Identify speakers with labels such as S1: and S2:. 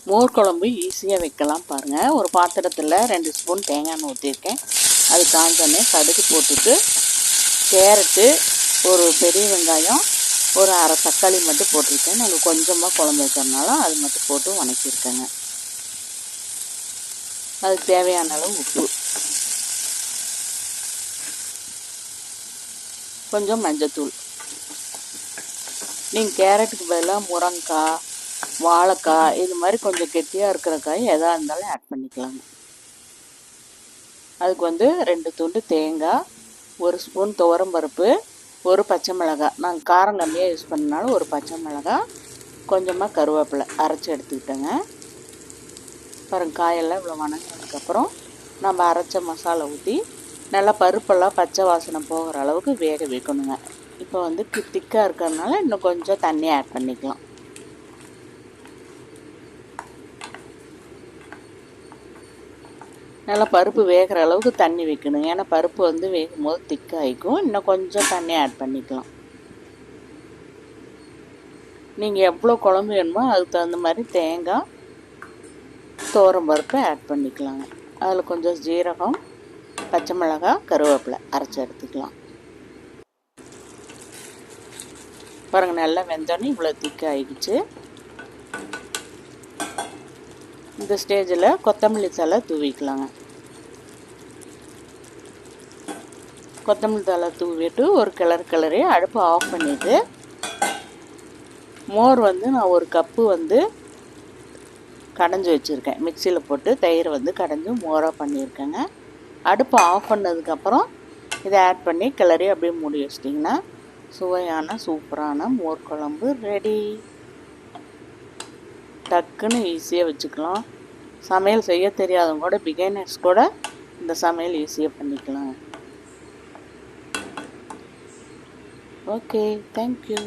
S1: மோர் குழம்பு ஈஸியாக வைக்கலாம் பாருங்கள். ஒரு பாத்திரத்தில் 2 ஸ்பூன் தேங்காய் எண்ணெய் ஊற்றிருக்கேன். அது காஞ்சோடனே கடுகு போட்டுட்டு கேரட்டு, ஒரு பெரிய வெங்காயம், ஒரு அரை தக்காளி மட்டும் போட்டிருக்கேன். நாங்கள் கொஞ்சமாக குழம்பு வைக்கிறதுனால அது மட்டும் போட்டு வணக்கியிருக்கேங்க. அதுக்கு தேவையான அளவு உப்பு, கொஞ்சம் மஞ்சத்தூள். நீங்கள் கேரட்டுக்கு பதிலாக முருங்கைக்காய், வாழைக்காய் இது மாதிரி கொஞ்சம் கெட்டியாக இருக்கிற காய் எதாக இருந்தாலும் ஆட் பண்ணிக்கலாங்க. அதுக்கு 2 துண்டு தேங்காய், 1 ஸ்பூன் துவரம்பருப்பு, ஒரு பச்சை மிளகாய். நாங்கள் காரம் கம்மியாக யூஸ் பண்ணனாலும் ஒரு பச்சை மிளகாய், கொஞ்சமாக கருவேப்பிலை அரைச்சி எடுத்துக்கிட்டேங்க. பாருங்க, காயெல்லாம் இவ்வளோ வணங்கினதுக்கப்புறம் நம்ம அரைச்ச மசாலா ஊற்றி நல்லா பருப்பெல்லாம் பச்சை வாசனை போகிற அளவுக்கு வேக வைக்கணுங்க. இப்போ திக்காக இருக்கிறதுனால இன்னும் கொஞ்சம் தண்ணி ஆட் பண்ணிக்கலாம். நல்லா பருப்பு வேகிற அளவுக்கு தண்ணி வைக்கணுங்க. ஏன்னா பருப்பு வேகும் போது திக்காகிக்கும். இன்னும் கொஞ்சம் தண்ணி ஆட் பண்ணிக்கலாம். நீங்கள் எவ்வளோ குழம்பு வேணுமோ அதுக்கு தகுந்த மாதிரி தேங்காய், துவரம்பருப்பை ஆட் பண்ணிக்கலாங்க. அதில் கொஞ்சம் ஜீரகம், பச்சை மிளகாய், கருவேப்பிலை அரைச்சி எடுத்துக்கலாம். பாருங்கள், நல்லா வெந்தோடனே இவ்வளோ திக்காகிடுச்சு. இந்த ஸ்டேஜில் கொத்தமல்லி தழை தூவிக்கலாங்க. கொத்தமல்லி தழை தூவிட்டு ஒரு கிளறி அடுப்பு ஆஃப் பண்ணிவிட்டு மோர் நான் ஒரு கப்பு கடைஞ்சி வச்சுருக்கேன். மிக்சியில் போட்டு தயிர் கடைஞ்சி மோராக பண்ணியிருக்கேங்க. அடுப்பு ஆஃப் பண்ணதுக்கப்புறம் இதை ஆட் பண்ணி கிளறி அப்படியே மூடி வச்சிட்டிங்கன்னா சுவையான சூப்பரான மோர் குழம்பு ரெடி. டக்குன்னு ஈஸியாக வச்சுக்கலாம். சமையல் செய்ய தெரியாதவங்க கூட, பிகினர்ஸ் கூட இந்த சமையல் ஈஸியாக பண்ணிக்கலாம். Okay, thank you.